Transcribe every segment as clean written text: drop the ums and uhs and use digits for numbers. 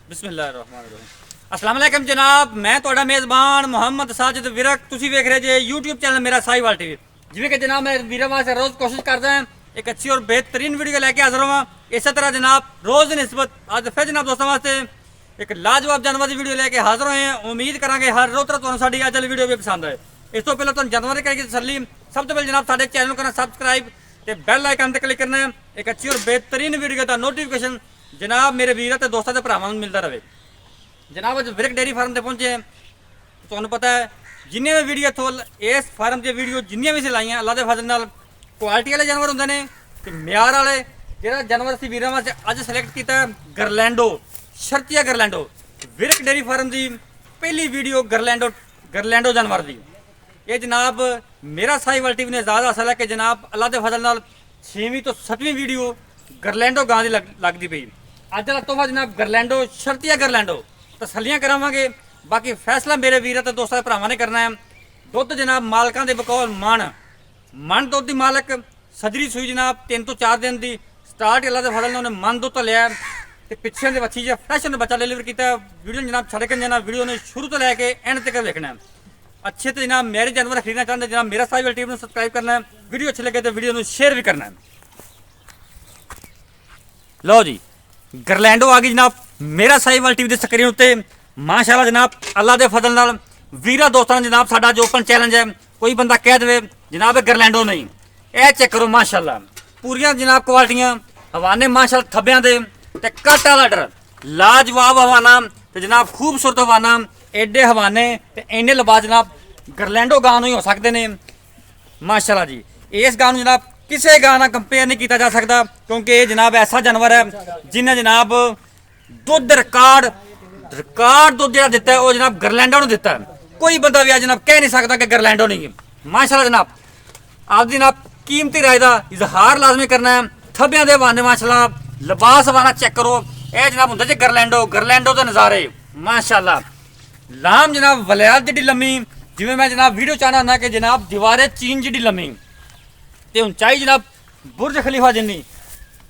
बिस्मिल्लाहिर्रहमानिर्रहीम। अस्सलाम वालेकुम जनाब, मैं ਤੁਹਾਡਾ ਮੇਜ਼ਬਾਨ ਮੁਹੰਮਦ ਸਾजिद ਵਿਰਕ। ਤੁਸੀਂ ਵੇਖ ਰਹੇ ਜੇ YouTube ਚੈਨਲ ਮੇਰਾ ਸਾਈਵਾਲ ਟੀਵੀ। ਜਿਵੇਂ ਕਿ ਜਨਾਬ ਮੈਂ ਵੀਰਾਂ ਵਾਸਤੇ ਰੋਜ਼ ਕੋਸ਼ਿਸ਼ ਕਰਦਾ ਹਾਂ ਇੱਕ ਅੱਛੀ ਔਰ बेहतरीन वीडियो लेके हाजिर होवां। इस तरह जनाब रोज़ की निस्बत अज फिर जनाब दोस्तों वास्ते एक लाजवाब जानवर की वीडियो लेके हाजिर होए हैं। उम्मीद करांगे हर रोज़ तरह तुहानूं साडी अज वाली वीडियो भी पसंद आए। इस तो पहले तुहानूं जानवर की तसल्ली, सब तो पहले जनाब साडे चैनल को करना सबसक्राइब ते बैल आइकन ते क्लिक करना है। एक अच्छी और बेहतरीन वीडियो का नोटिफिकेशन जनाब मेरे वीर ते दोस्तों ते भरावां नूं मिलदा रहे। जनाब अज विरक डेयरी फार्म से पहुंचे हैं। तुहानूं पता है जिन्हें भी वीडियो इत्थों इस फार्म की वीडियो जिन्नियां भी सिलाइयां अल्लाह के फजल नाल क्वालिटी वाले जानवर होंदे ने ते म्यार वाले। जिहड़ा जानवर असीं वीरां वास्ते अज सिलेक्ट कीता गरलैंडो, शर्तिया गरलैंडो। विरक डेयरी फार्म की पहली वीडियो गरलैंडो जानवर की। ये जनाब मेरा साहिवाल टीवी ने इजाज़त हासिल है कि जनाब अल्लाह के फजल नाल 6वीं तो 7वीं वीडियो गरलैंडो गां की लगती पई। अज दा तोहफा जनाब गरलैंडो, शर्तिया गरलैंडो। तसल्लियां करावांगे, बाकी फैसला मेरे वीर ते दोस्तों भरावां ने करना है। दुध जनाब मालकां दे बकौल मन दुध की मालक सजरी सूई जनाब 3 तो 4 दिन की स्टार्ट अल्लाह के फजल ने उन्हें मन दुध तो लिया तो पिछले दे बच्ची जो फ्रैश उन्हें बच्चा डिलीवर किया। वीडियो जनाब छड़ के जाना, वीडियो ने शुरू तो लैके एंड तक देखना है। अच्छे तो जनाब मेरे जानवर खरीदना चाहते जनाब मेरा साहिवाल टीवी को सबसक्राइब करना है। वीडियो अच्छे लगे तो वीडियो को शेयर भी करना है। लो जी गरलैंडो आ गई जनाब मेरा साहिवाल टीवी की स्क्रीन उत्ते। माशाअल्लाह जनाब अल्लाह के फजल नाल वीरा दोस्तों ने जनाब साडा जो ओपन चैलेंज है, कोई बंदा कह दे जनाब गरलैंडो नहीं, यह चेक करो माशाअल्लाह पूरियां जनाब क्वालिटियां हवाने माशाअल्लाह थब्बियां दे ते कट वाला डर लाजवाब हवाना ते जनाब खूबसूरत हवाना एडे हवाने ते इन्ने लबा जनाब गरलैंडो गां ही हो सकते हैं माशाअल्लाह जी। इस गां जनाब किसी गां नाल कंपेयर नहीं किया जा सकता क्योंकि ये जनाब ऐसा जानवर है जिन्हें जनाब दुध रिकॉर्ड दुध जो दिता है वो जनाब गरलैंडो ने दिता है। कोई बंदा भी जनाब कह नहीं सकता कि गरलैंडो नहीं है। माशाअल्लाह जनाब आप जनाब कीमती राय का इजहार लाजमी करना है। थब्बियां दे वाने माशाअल्लाह लिबास वाला चेक करो, यह जनाब होंगे जी गरलैंडो के नज़ारे माशाअल्लाह। लाम जनाब वलैत जी लम्मी, जिमें मैं जनाब वीडियो चाहना होंदा कि जनाब दीवारे चीन जी लम्मी ते ऊंचाई जनाब बुरज खलीफा जिन्नी।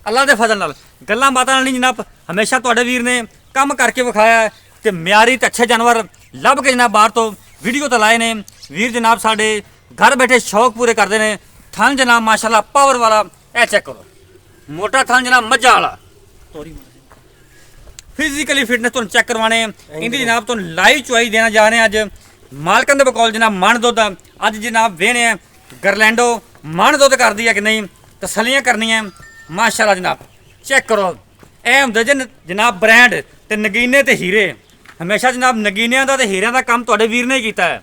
अल्लाह के फजल नाल गल्लां बातां नाल नहीं जनाब हमेशा तुहाडे वीर ने काम करके विखाया है ते म्यारी ते अच्छे जानवर लभ के जनाब बाहर तो वीडियो तो लाए ने। वीर जनाब साडे घर बैठे शौक पूरे करते हैं। थन जनाब माशाअल्लाह पावर वाला, यह चेक करो मोटा थन जनाब मज्जा वाला। फिजिकली फिटनेस तुम चेक करवाने इनकी जनाब तुम लाइव चुआई देना जा रहे हैं। अज मालकन के बकौल जनाब मन दुध अज जनाब वेने गरलैंडो मन दुध कर दी है कि नहीं, तसलियां करनी है माशाअल्लाह जनाब। चेक करो ए होंदे जनाब ब्रांड ते नगीने ते हीरे। हमेशा जनाब नगीनियां दा ते हीरियां दा काम तुहाडे वीर ने ही कीता है।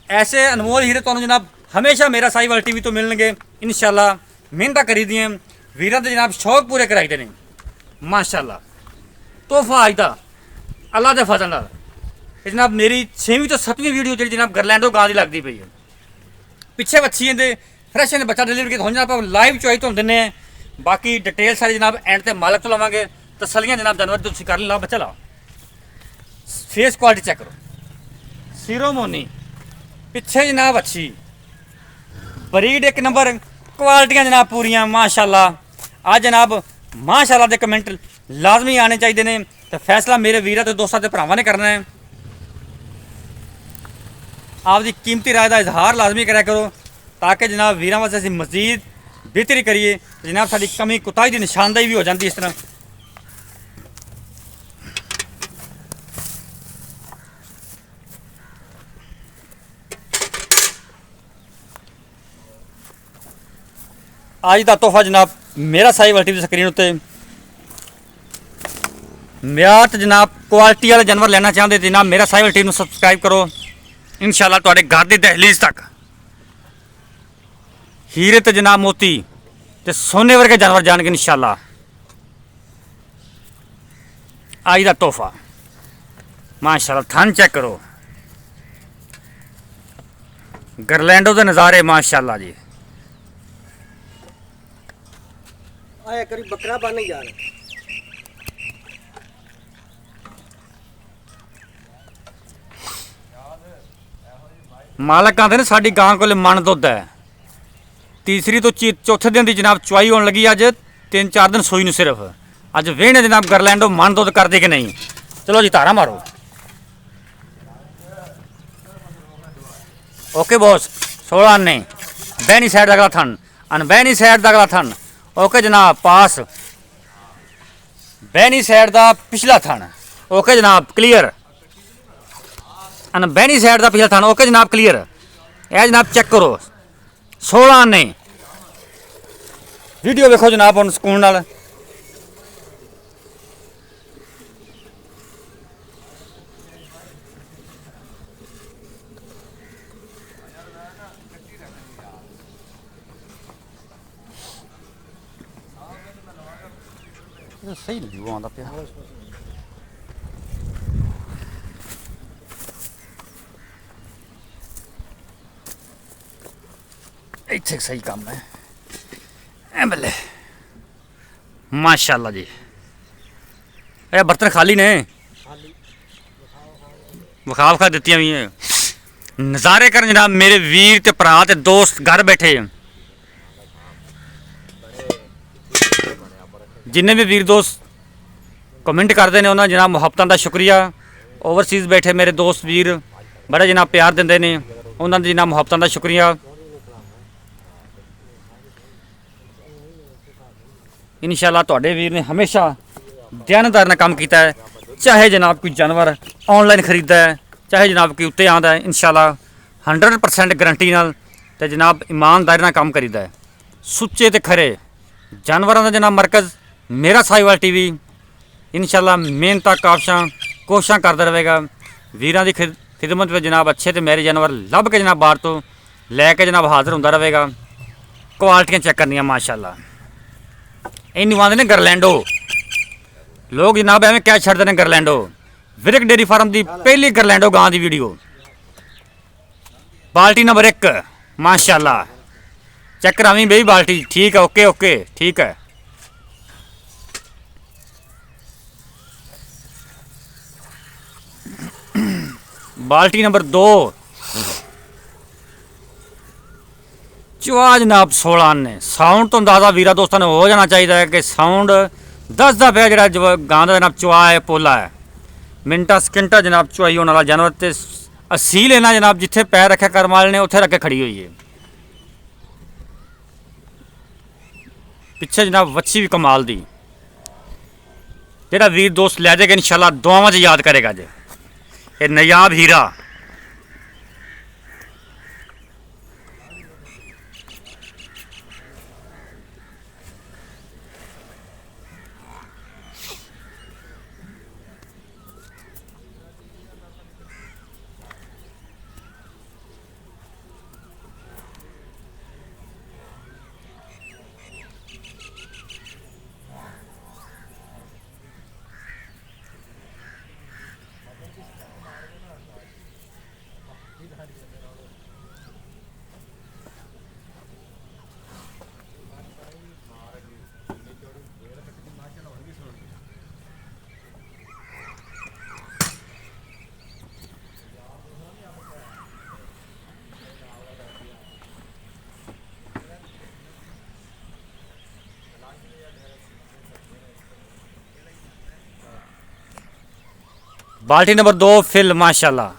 ऐसे अनमोल हीरे तुहानूं जनाब हमेशा मेरा साहिवाल टीवी तो मिलणगे इंशाअल्लाह। मेहनत करी दी वीरां दे जनाब शौक पूरे कराई देने माशाअल्लाह। तोहफा अज दा अल्लाह के फजल नाल जनाब मेरी 6वीं तो 7वीं वीडियो जी जनाब गरलैंडो गां की लगती पई है। पिछे बच्ची दे फ्रैश ने बच्चा डिलीवर किया जनाब आप लाइव चुआई तो दिने। बाकी डिटेल सारी जनाब एंड ते मालक तो लवांगे। तसलियां जनाब जानवर तुसीं कर ला बच्चा लाओ। फेस क्वालिटी चेक करो, सिरोमोनी पिछे जनाब अच्छी ब्रीड एक नंबर, क्वालिटियां जनाब पूरियां माशाअल्लाह। आज जनाब माशाअल्लाह दे कमेंट लाजमी आने चाहिए ने तो फैसला मेरे वीर ते दोस्तों ते भरावां ने करना है। आपकी कीमती राय का इजहार लाजमी करा करो ताकि जनाब वीरां वास्ते असीं मजीद बेहतरी करिए। जनाब साडी कमी कुताही की निशानदेही भी हो जाती इस तरह। आज का तोहफा जनाब मेरा साहिवाल टीवी स्क्रीन उत्ते म्यार जनाब क्वालिटी वाले जानवर लेना चाहते जनाब मेरा साहिवाल टीवी सबसक्राइब करो। इंशाअल्लाह तुहाडे घर की दहलीज तक हीरे ते जनाब मोती ते सोने वर्गे जानवर जाएंगे इंशाअल्लाह। आज का तोहफा माशाअल्लाह थन चेक करो गरलैंडो के नज़ारे माशाअल्लाह जी। आया करी बकरा बन यार मालक आते ने साडी गां कोल मन दुध है। तीसरी तो चौथे दिन की जनाब चुआई होने लगी अज 3-4 दिन सोई नूं सिर्फ ਅੱਜ ਵੇਹਣੇ ਜਨਾਬ ਗਰਲੈਂਡੋ ਮਨ ਦੁੱਧ ਕਰਦੇ ਕਿ ਨਹੀਂ। ਚਲੋ ਜੀ ਧਾਰਾ ਮਾਰੋ। ओके बॉस 16 आने बहनी साइड का अगला थन अनबहनी साइड का अगला थन। ओके जनाब पास बहनी साइड का पिछला थन। ओके जनाब क्लियर अनबहनी साइड का पिछला थन। ओके जनाब क्लियर। यह जनाब चेक करो 16 आने वीडियो देखो जनाब हम सुकून नाल। सही नहीं वो आंदा पिया। इत्थे सही काम है ए बल्ले माशाल्लाह जी। ए बर्तन खाली ने विखा विखा दित्तियां भी नज़ारे कर जनाब मेरे वीर ते भरा ते दोस्त घर बैठे जिन्ने भी वीर दोस्त कमेंट करते हैं उन्होंने जनाब मुहब्बतों का शुक्रिया। ओवरसीज़ बैठे मेरे दोस्त वीर बड़ा जनाब प्यार देंगे ने उन्होंने जनाब मुहब्बतों का शुक्रिया। इंशाअल्लाह तुहाडे वीर ने हमेशा ध्यानदार ने काम किया है। चाहे जनाब कोई जानवर ऑनलाइन खरीदता है चाहे जनाब कोई उत्ते आता है इंशाअल्लाह 100% गारंटी नाल ते जनाब ईमानदारी नाल काम करीदा है। सुच्चे ते खरे जानवरों का जनाब मरकज़ मेरा साहिवाल टीवी इंशाअल्लाह मेहनत काबशां कोशिशां करता रहेगा। वीरां दी खिदमत में जनाब अच्छे तो मेरे जानवर लभ के जनाब बाहर तो लैके जनाब हाजिर होंदा रहेगा। क्वालिटियां चेक करनियां माशाअल्लाह। इन्हूं आंदे ने गरलैंडो लोग जनाब एवें कह छड्डदे ने गरलैंडो। विरक डेयरी फार्म की पहली गरलैंडो गां की वीडियो बाल्टी नंबर 1 माशाअल्लाह। चेक करावी बई बाल्टी ठीक है। ओके ओके ठीक है। बाल्टी नंबर 2 चुआ जनाब 16 ने साउंड तो अंदाजा वीरा दोस्तों ने हो जाना चाहिए कि साउंड दसदा पिया जो गां का जनाब चुआ है पोला है मिनटा सकिंटा जनाब चुआई होने वाला जानवर ते असी लेना जनाब जिथे पैर रखे कर्म वाले ने उत्थे रख के खड़ी हुई है। पिछे जनाब वच्छी भी कमाल दी जेड़ा वीर दोस्त लै जाएगा इंशाअल्लाह दुआवां च याद करेगा जे ये नयाब हीरा। बाल्टी नंबर 2 फिल माशाल्लाह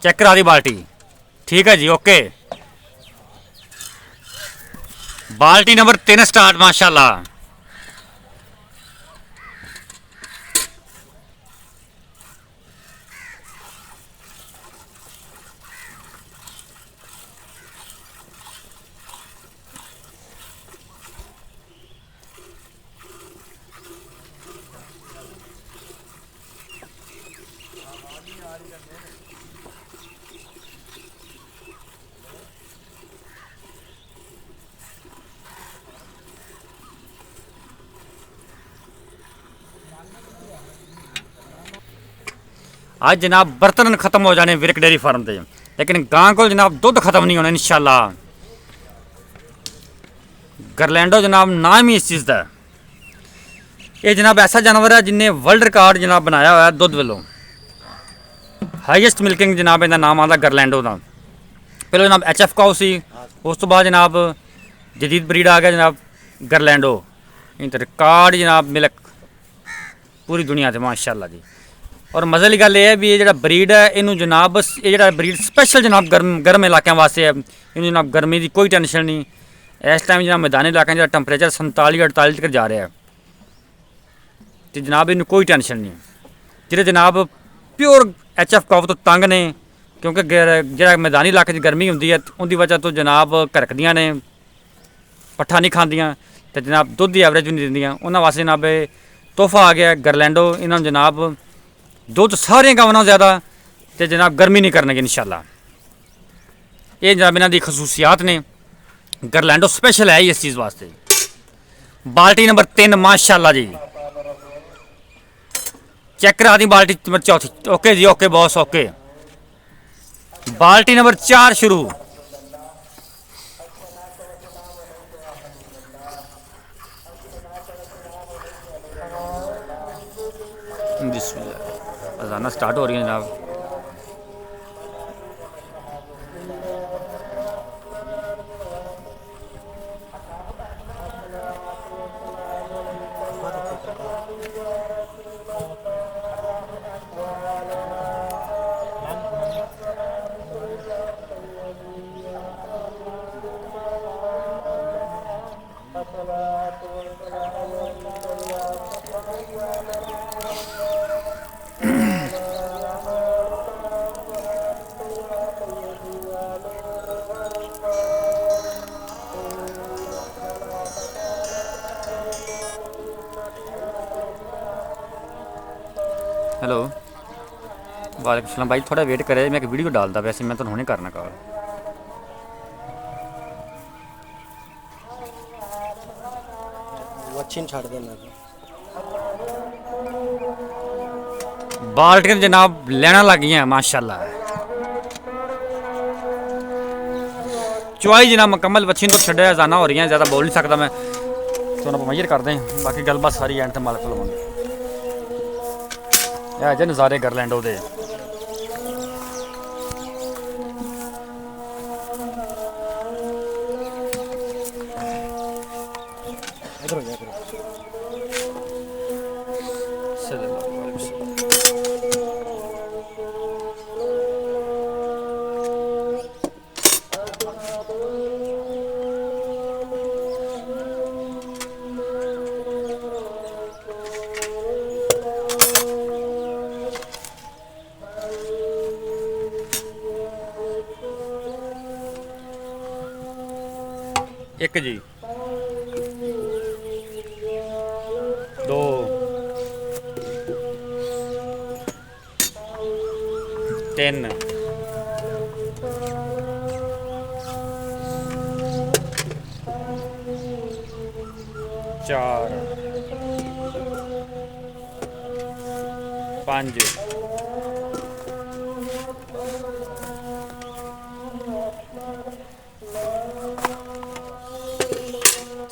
चेक करा दी बाल्टी ठीक है जी ओके। बाल्टी नंबर 3 स्टार्ट माशाल्लाह। आज जनाब बर्तन खत्म हो जाने विरक डेयरी फार्म से लेकिन गां को जनाब दुध खत्म नहीं होना इंशाअल्लाह। गरलैंडो जनाब नाम ही इस चीज़ का ये जनाब ऐसा जानवर है जिन्हें वर्ल्ड रिकॉर्ड जनाब बनाया हुआ है दुध वालों हाईएस्ट मिल्किंग जनाब इहदा नाम आता गरलैंडो का। पहले जनाब HF काउ सी उस तो बाद जनाब जदीद ब्रीड आ गया जनाब गरलैंडो इन तो रिकॉर्ड जनाब मिल्क पूरी दुनिया से माशाअल्लाह जी। और मजे वाली गल यह है भी ये जो ब्रीड है इनू जनाब ये जो ब्रीड स्पैशल जनाब गर्म इलाकों वास्ते है। इनू जनाब गर्मी की कोई टेंशन नहीं। इस टाइम जनाब मैदानी इलाकों जो टैंपरेचर 47-48 तक जा रहा है तो जनाब इनू कोई टेंशन नहीं। जिहड़े जनाब प्योर HF कॉफ तो तंग ने क्योंकि जो मैदानी इलाके गर्मी होंगी है उनकी वजह तो जनाब घरकदियाँ ने पट्ठा नहीं खांदियाँ तो जनाब दुध की एवरेज भी नहीं दिंदियाँ। उन्होंने वास्ते जनाब तोहफा आ गया गरलैंडो। इन्होंने जनाब दुध सारिया गावां नालों ज़्यादा तो जनाब गर्मी नहीं करनगे इंशाअल्लाह। ये जनाब इन्हों की खसूसियात ने। गरलैंडो स्पैशल है ही इस चीज़ वास्ते। बाल्टी नंबर 3 माशाअल्लाह जी। चेक करा दी बाल्टी नंबर 4। ओके जी ओके बॉस ओके। बाल्टी नंबर 4 शुरू। अजाना स्टार्ट हो रही है जनाब। हेलो वालेकुम सलाम भाई थोड़ा वेट करे मैं एक वीडियो डालता वैसे मैं तो हुणे करना कॉल। वच्छी छड़ देना बाल्टियां जनाब लेना लग गई माशाल्लाह। चुआई जनाब मुकम्मल वच्छी तो छड़िया जाना हो रही है ज़्यादा बोल नहीं सकता मैं तो आप मजर करते हैं बाकी गलबात सारी एंड तक मालक लवांगे। यह जे नज़ारे गरलैंडो दे। इधर हो जा एक जी 2 3 4 5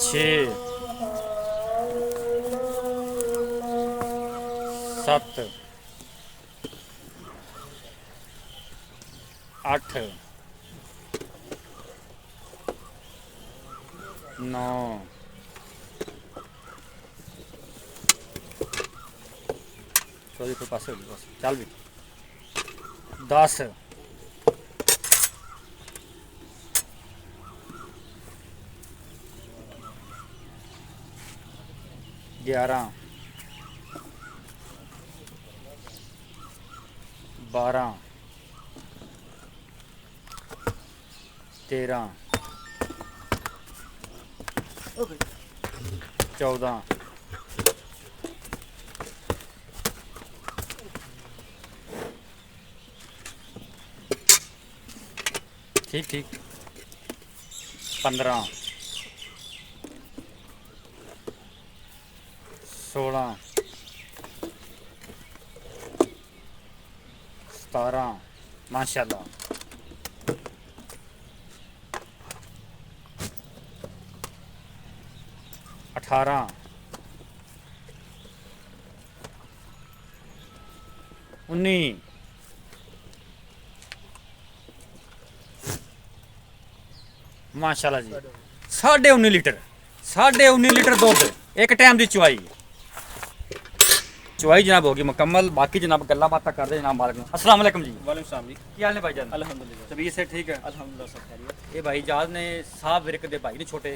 6 7 8 9 चौधरी कोई पास बस चल भी 10 11 12 13 14 ठीक ठीक 15 16 17 माशाल्लाह 18 19 माशाल्लाह जी 19.5 लीटर 19.5 ਲੀਟਰ ਦੁੱਧ ਇੱਕ ਟਾਈਮ ਦੀ ਚੁਆਈ ਜਨਾਬ ਹੋ ਗਈ ਮੁਕੰਮਲ। ਬਾਕੀ ਜਨਾਬ ਗੱਲਾਂ ਬਾਤਾਂ ਕਰਦੇ ਜਨਾਬ ਮਾਲਕ ਨੂੰ। अस्सलाम वालेकुम जी। वालेकुम सलाम जी। ਕੀ ਹਾਲ ਨੇ ਭਾਈ ਜਾਨ? अल्हम्दुलिल्लाह ਤਬੀयਤ ਸੇ ਠੀਕ ਹੈ? अल्हम्दुलिल्लाह सब खैरियत। ਇਹ ਭਾਈ ਜਾਨ ਨੇ ਸਾਹਬ ਵਿਰਕ ਦੇ ਭਾਈ ਨੇ ਛੋਟੇ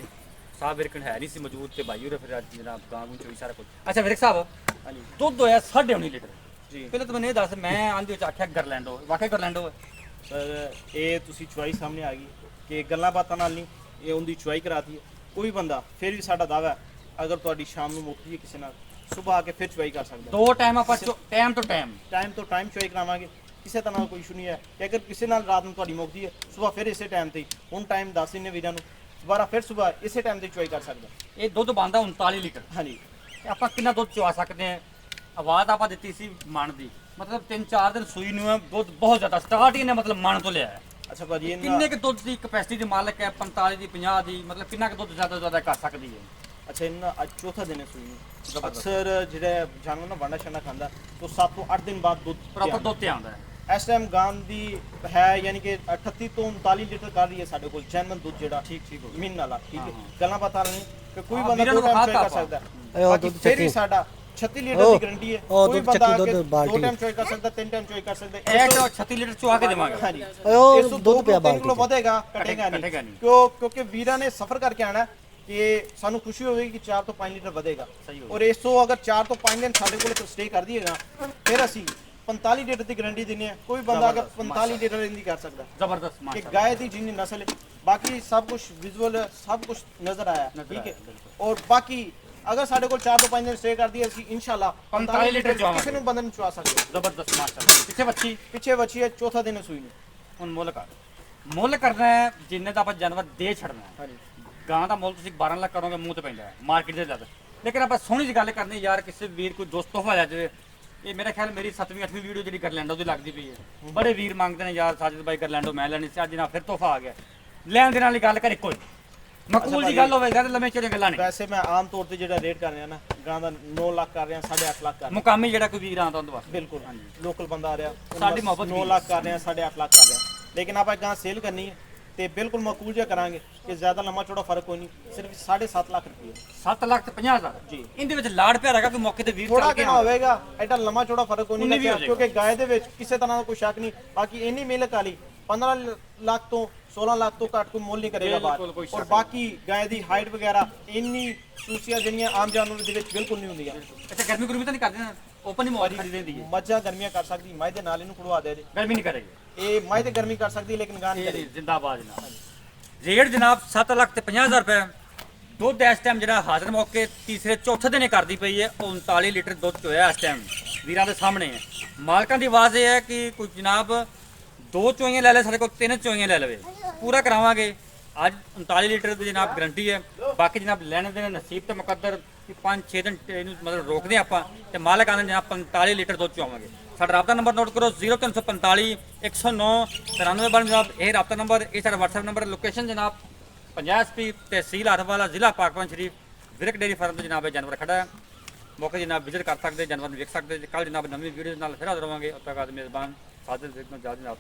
ਸਾਹਬ ਵਿਰਕ ਹੈ ਨਹੀਂ ਸੀ ਮੌਜੂਦ ਤੇ ਭਾਈ ਉਹ ਫਿਰ ਅੱਜ ਜਨਾਬ ਗਾਂ ਨੂੰ ਚੋਈ ਸਾਰਾ ਕੁਝ। ਅੱਛਾ ਵਿਰਕ ਸਾਹਿਬ हाँ जी ਦੁੱਧ ਹੋਇਆ 19.5 ਲੀਟਰ। जी ਪਹਿਲਾਂ ਤਾਂ ਮੈਨੂੰ ਇਹ ਦੱਸ, ਮੈਂ ਆਂਦੇ ਵਿੱਚ ਆਖਿਆ ਗਰਲੈਂਡੋ, ਵਾਕਈ ਗਰਲੈਂਡੋ ਹੈ? सर ये तुसी चुआई सामने आ गई कि गल्लां बातां नाल नहीं, ये उनकी चुआई कराती है। कोई बंदा फिर भी साडा दावा है, अगर तुहाडी शाम ਨੂੰ ਮੁੱਕਦੀ ਹੈ ਕਿਸੇ ਨਾਲ ਸੁਬਾਹ ਆ ਕੇ ਫਿਰ ਚੁਆਈ ਕਰ ਸਕਦਾ। ਦੋ ਟਾਈਮ ਆਪਾਂ ਟਾਈਮ ਤੋਂ ਟਾਈਮ ਟਾਈਮ ਤੋਂ ਟਾਈਮ ਚੁਆਈ ਕਰਾਵਾਂਗੇ, ਕਿਸੇ ਤਰ੍ਹਾਂ ਦਾ ਕੋਈ ਇਸ਼ੂ ਨਹੀਂ ਹੈ ਕਿ ਅਗਰ ਕਿਸੇ ਨਾਲ ਰਾਤ ਨੂੰ ਤੁਹਾਡੀ ਮੁੱਕਦੀ ਹੈ ਸੁਬਾਹ ਫਿਰ ਇਸੇ ਟਾਈਮ ਤੇ ਹੁਣ ਟਾਈਮ ਦੱਸ ਦਿੰਨੇ ਵੀਰਾਂ ਨੂੰ, ਦੁਬਾਰਾ ਫਿਰ ਸੁਬਾਹ ਇਸੇ ਟਾਈਮ ਤੇ ਚੁਆਈ ਕਰ ਸਕਦਾ। ਇਹ ਦੁੱਧ ਬਣਦਾ 39 ਲੀਟਰ। ਹਾਂਜੀ ਤੇ ਆਪਾਂ ਕਿੰਨਾ ਦੁੱਧ ਚਵਾ ਸਕਦੇ ਹਾਂ? ਆਵਾਜ਼ ਆਪਾਂ ਦਿੱਤੀ ਸੀ ਮਣ ਦੀ, ਮਤਲਬ 3-4 ਦਿਨ ਸੂਈ ਨੂੰ ਹੈ, ਦੁੱਧ ਬਹੁਤ ਜ਼ਿਆਦਾ ਸਟਾਰਟ ਹੀ ਨੇ ਮਤਲਬ ਮਣ ਤੋਂ ਲਿਆ ਹੈ। ਅੱਛਾ ਭਾਜੀ ਕਿੰਨੇ ਕੁ ਦੁੱਧ ਦੀ ਕਪੈਸਿਟੀ ਦੇ ਮਾਲਕ ਹੈ? 45 ਦੀ, 50 ਦੀ, ਮਤਲਬ ਕਿੰਨਾ ਕੁ ਦੁੱਧ ਜ਼ਿਆਦਾ ਤੋਂ ਜ਼ਿਆਦਾ ਕਰ ਸਕਦੀ ਹੈ? ਅੱਛਾ ਇਹਨਾਂ ਅੱਜ ਚੌਥਾ ਦਿਨ ਹੈ ਸੂਈ ਨੂੰ। ਅਕਸਰ ਜਿਹੜਾ ਜਾਨਵਰ ਨਾ ਵਾਂਡਾ ਛੰਡਾ ਖਾਂਦਾ ਤੋਂ 7 ਤੋਂ 8 ਦਿਨ ਬਾਅਦ ਦੁੱਧ ਪ੍ਰੋਪਰ ਦੁੱਧ ਤੇ ਆਉਂਦਾ ਹੈ। ਇਸ ਟਾਈਮ ਗਾਂ ਦੀ ਹੈ ਯਾਨੀ ਕਿ 38 ਤੋਂ 39 ਲੀਟਰ ਕਰ ਰਹੀ ਹੈ ਸਾਡੇ ਕੋਲ ਜੈਨੂਇਨ ਦੁੱਧ ਜਿਹੜਾ ਠੀਕ ਹੋ ਗਿਆ। ਮੀਨ ਵਾਲਾ। ਠੀਕ ਹੈ ਗੱਲਾਂ ਬਾਤਾਂ ਨਹੀਂ ਕਿ ਕੋਈ ਹਾਂ, ਬੰਦਾ ਵੀਰਾਂ ਦੋ ਨੂੰ ਟਾਈਮ ਵਿਖਾਤਾ ਚੋਈ ਕਰ ਆਪਾਂ। ਸਕਦਾ ਇਹ ਉਹ ਬਾਕੀ ਦੁੱਧ ਫਿਰ ਵੀ ਚੱਕੀ। ਸਾਡਾ 36 ਲੀਟਰ ਦੀ ਗਾਰੰਟੀ ਹੈ। ਉਹ ਕੋਈ ਦੁੱਧ ਬੰਦਾ ਚੱਕੀ, ਆ ਕੇ ਦੁੱਧ ਦੋ ਬਾਲਟੀ। ਟਾਈਮ ਚੋਈ ਕਰ ਸਕਦਾ, 3 ਟਾਈਮ ਚੋਈ ਕਰ ਸਕਦਾ। ਇਹ ਤਾਂ 36 ਲੀਟਰ ਚਵਾ ਕੇ ਦੇਵਾਂਗੇ। ਹਾਂਜੀ ਉਹ ਇਸ ਤੋਂ ਦੁੱਧ 2 ਪਿਆ ਕਿਲੋ ਬਾਲਟੀ 'ਚ। ਵਧੇਗਾ, ਘਟੇਗਾ ਘਟੇਗਾ ਨਹੀਂ। ਨਹੀਂ। ਕਿਉਂਕਿ ਵੀਰਾਂ ਨੇ ਸਫ਼ਰ ਕਰਕੇ ਆਣਾ ਕਿ ਸਾਨੂੰ ਖੁਸ਼ੀ ਹੋਵੇਗੀ ਕਿ 4 ਤੋਂ 5 ਲੀਟਰ ਵਧੇਗਾ। ਸਹੀ ਹੋ ਔਰ ਇਸ ਤੋਂ ਅਗਰ 4 ਤੋਂ 5 ਦਿਨ ਸਾਡੇ ਕੋਲ ਸਟੇ ਕਰ ਦਈਏਗਾ ਫਿਰ ਅਸੀਂ 45 ਲੀਟਰ ਦੀ ਗਾਰੰਟੀ ਦਿੰਦੇ ਹਾਂ। ਕੋਈ ਬੰਦਾ ਅਗਰ 45 ਲੀਟਰ ਦੀ ਕਰ ਸਕਦਾ ਜ਼ਬਰਦਸਤ ਕਿ ਮਾਸ਼ਾਅੱਲਾ। गाय ਦੀ ਜਿੰਨੀ ਨਸਲ ਹੈ ਬਾਕੀ ਸਭ ਕੁਝ ਵਿਜ਼ੂਅਲ ਸਭ ਕੁਝ ਨਜ਼ਰ ਆਇਆ ਨਜ਼ਰ ਠੀਕ ਹੈ। ਆਇਆ, ਬਿਲਕੁਲ। ਔਰ ਬਾਕੀ ਅਗਰ ਸਾਡੇ ਕੋਲ 4 ਤੋਂ 5 ਦਿਨ ਸਟੇ ਕਰਦੀ ਹੈ ਅਸੀਂ ਇਨਸ਼ਾਅੱਲਾ 45 ਲੀਟਰ ਚੁਆਵਾਂਗੇ। ਕਿਸੇ ਨੂੰ ਬੰਦੇ ਨੂੰ ਚੁਆ ਸਕਦੇ ਹਾਂ। ਜ਼ਬਰਦਸਤ ਮਾਸ਼ਾਅੱਲਾ। ਪਿੱਛੇ ਬੱਚੀ ਪਿੱਛੇ ਬੱਚੀ ਹੈ, ਚੌਥਾ ਦਿਨ ਹੈ ਸੂਈ ਨੂੰ। ਹੁਣ ਮੁੱਲ ਕਰਨਾ ਹੈ ਜਿੰਨੇ ਦਾ ਆਪਾਂ ਜਾਨਵਰ ਦੇ ਛੱਡਣਾ ਹੈ। ਹਾਂਜੀ ਗਾਂ ਦਾ ਮੁੱਲ ਤੁਸੀਂ 12 ਲੱਖ ਕਰੋਗੇ ਮੂੰਹ ਤੇ ਪੈਂਦਾ ਹੈ ਮਾਰਕੀਟ ਦੇ ਜ਼ਿਆਦਾ। ਲੇਕਿਨ ਆਪਾਂ ਸੋਹਣੀ ਜਿਹੀ ਗੱਲ ਕਰਨੀ ਯਾਰ, ਕਿਸੇ ਵੀਰ ਕੋਈ ਦੋਸਤ ਤੋਹਫਾ ਲੈ ਜਾਵੇ। ਇਹ ਮੇਰਾ ਖਿਆਲ ਮੇਰੀ 7ਵੀਂ 8ਵੀਂ ਵੀਡੀਓ ਜਿਹੜੀ ਗਰਲੈਂਡੋ ਦੀ ਲੱਗਦੀ ਪਈ ਹੈ। ਬੜੇ ਵੀਰ ਮੰਗਦੇ ਨੇ ਯਾਰ ਸਾਜਿਦ ਬਾਈ ਗਰਲੈਂਡੋ ਮੈਂ ਲੈਣੀ ਸੀ, ਅੱਜ ਨਾਲ ਫਿਰ ਤੋਹਫਾ ਆ ਗਿਆ। ਲੈਣ ਦੇ ਨਾਲ ਹੀ ਗੱਲ ਕਰ ਕੋਈ ਮਕਬੂਲ ਦੀ ਗੱਲ ਹੋਵੇ, ਜ਼ਿਆਦਾ ਲੰਮੇ ਚੌੜੇ ਗੱਲਾਂ ਨਹੀਂ। ਵੈਸੇ ਮੈਂ ਆਮ ਤੌਰ ਤੇ ਜਿਹੜਾ ਰੇਟ ਕਰ ਰਿਹਾ ਨਾ ਗਾਂ ਦਾ 9 ਲੱਖ ਕਰ ਰਿਹਾ, 8.5 ਲੱਖ ਕਰ ਰਿਹਾ। ਮੁਕਾਮੀ ਜਿਹੜਾ ਕੋਈ ਵੀਰ ਆਉਂਦਾ ਉਹਦੇ ਵਾਸਤੇ ਬਿਲਕੁਲ ਲੋਕਲ ਬੰਦਾ ਆ ਰਿਹਾ ਸਾਡੀ ਮੁਹੱਬਤ 9 ਲੱਖ ਕਰ ਰਿਹਾ, 8.5 ਲੱਖ ਕਰ ਰਿਹਾ। ਲੇਕਿਨ ਆਪਾਂ ਗਾਂ ਸੇਲ ਕਰਨੀ ਹੈ ਤੇ ਬਿਲਕੁਲ ਮਕਬੂਲ ਜਿਹਾ ਕਰਾਂਗੇ ਕਿ ਜ਼ਿਆਦਾ ਲੰਮਾ ਚੌੜਾ ਫਰਕ ਕੋਈ ਨਹੀਂ, ਸਿਰਫ 7.5 ਲੱਖ ਰੁਪਏ 7 ਲੱਖ ਤੇ 50,000 ਜੀ। ਇਹਦੇ ਵਿੱਚ ਲਾੜ ਪਿਆਰ ਹੈਗਾ ਕੋਈ ਮੌਕੇ ਤੇ ਵੀਰ ਥੋੜਾ ਚੱਲ ਕੇ ਕਿੰਨਾ ਹੋਵੇਗਾ, ਐਡਾ ਲੰਮਾ ਚੌੜਾ ਫਰਕ ਕੋਈ ਉਨੀ ਨਹੀਂ ਵੀ ਹੋ ਲੱਗਿਆ ਕਿਉਂਕਿ ਗਾਇ ਦੇ ਵਿੱਚ ਕਿਸੇ ਤਰ੍ਹਾਂ ਦਾ ਕੋਈ ਸ਼ੱਕ ਨਹੀਂ। ਬਾਕੀ ਇੰਨੀ ਮਿਹਨਤ ਵਾਲੀ 15 ਲੱਖ ਤੋਂ 16 ਲੱਖ ਤੋਂ ਘੱਟ ਕੋਈ ਮੁੱਲ ਨਹੀਂ ਕਰੇਗਾ ਬਿਲਕੁਲ ਕੋਈ ਬਾਹਰ। ਸ਼ੱਕ ਔਰ ਬਾਕੀ ਗਾਇ ਦੀ ਹਾਈਟ ਵਗੈਰਾ ਇੰਨੀ ਸੂਸੀਆਂ ਜਿਹੜੀਆਂ ਆਮ ਜਾਨਵਰ ਦੇ ਵਿੱਚ ਬਿਲਕੁਲ ਨਹੀਂ ਹੁੰਦੀਆਂ। ਅੱਛਾ ਗਰਮੀ ਗੁਰਮੀ ਤਾਂ ਨਹੀਂ ਕਰਦੇ ਨਾ, ਓਪਨ ਹੀ ਮੋਰੀ ਖੜੀ ਰਹਿੰਦੀ ਹੈ। ਮੱਝਾਂ ਗਰਮੀਆਂ ਕਰ ਸਕਦੀ, ਮੱਝ ਦੇ ਨਾਲ ਇਹਨੂੰ ਕਢਵਾ ਦੇ ਜੇ। ਗਰਮੀ ਨਹੀਂ ਕਰੇਗੀ ਇਹ ਮੱਝ ਤੇ ਗਰਮੀ ਕਰ ਸਕਦੀ ਲੇਕਿਨ ਗਾਂ ਨਹੀਂ ਇਹ ਕਰੇਗੀ। ਜਿੰਦਾਬਾਦ ਜਨਾਬ। ਰੇਟ ਜਨਾਬ 7 ਲੱਖ ਤੇ 50,000 ਰੁਪਏ। ਦੁੱਧ ਇਸ ਟਾਈਮ ਜਿਹੜਾ ਹਾਜ਼ਰ ਮੌਕੇ ਤੀਸਰੇ ਚੌਥੇ ਦਿਨ ਹੀ ਕਰਦੀ ਪਈ ਹੈ। 39 ਲੀਟਰ ਦੁੱਧ ਚੋਇਆ ਇਸ ਟਾਈਮ ਵੀਰਾਂ ਦੇ ਸਾਹਮਣੇ ਹੈ। ਮਾਲਕਾਂ ਦੀ ਆਵਾਜ਼ ਇਹ ਹੈ ਕਿ ਕੋਈ ਜਨਾਬ 2 ਚੋਈਆਂ ਲੈ ਲੈ, ਸਾਡੇ ਕੋਲ 3 ਚੋਈਆਂ ਲੈ ਲਵੇ, ਪੂਰਾ ਕਰਾਵਾਂਗੇ। ਅੱਜ 39 ਲੀਟਰ ਦੀ ਜਨਾਬ ਗਰੰਟੀ ਹੈ। ਬਾਕੀ ਜਨਾਬ ਲੈਣੇ ਦੇ ਨਸੀਬ ਤੇ ਮੁਕੱਦਰ ਕਿ 5-6 ਦਿਨ ਇਹਨੂੰ ਮਤਲਬ ਰੋਕਦੇ ਆਪਾਂ ਤੇ ਮਾਲਕ ਆਂਦੇ ਜਨਾਬ 45 ਲੀਟਰ ਦੁੱਧ ਚੋਵਾਂਗੇ। ਸਾਡਾ ਰਾਬਤਾ ਨੰਬਰ ਨੋਟ ਕਰੋ 0345 109 93 ਜਨਾਬ, ਇਹ ਰਾਬਤਾ ਨੰਬਰ, ਇਹ ਸਾਡਾ WhatsApp ਨੰਬਰ। ਲੋਕੇਸ਼ਨ ਜਨਾਬ 50 SP ਤਹਿਸੀਲ ਹਰਵਾਲਾ ਜ਼ਿਲ੍ਹਾ ਪਾਕਪਾਨ ਸ਼ਰੀਫ। ਵਿਰਕ ਡੇਰੀ ਫਾਰਮ ਤੋਂ ਜਨਾਬ ਇਹ ਜਾਨਵਰ ਖੜਾ ਹੈ। ਮੌਕੇ ਜਨਾਬ ਵਿਜ਼ਿਟ ਕਰ ਸਕਦੇ, ਜਾਨਵਰ ਨੂੰ ਵੇਖ ਸਕਦੇ। ਕੱਲ ਜਨਾਬ ਨਵੀਂ ਵੀਡੀਓ ਨਾਲ ਫਿਰ ਹਾਜ਼ਰ ਹੋਵਾਂਗੇ। ਉਦੋਂ ਤੱਕ ਮੇਜ਼ਬਾਨ ਸਾਜਿਦ ਵਿਰਕ ਨੂੰ ਜਾ ਜਨਾਬ।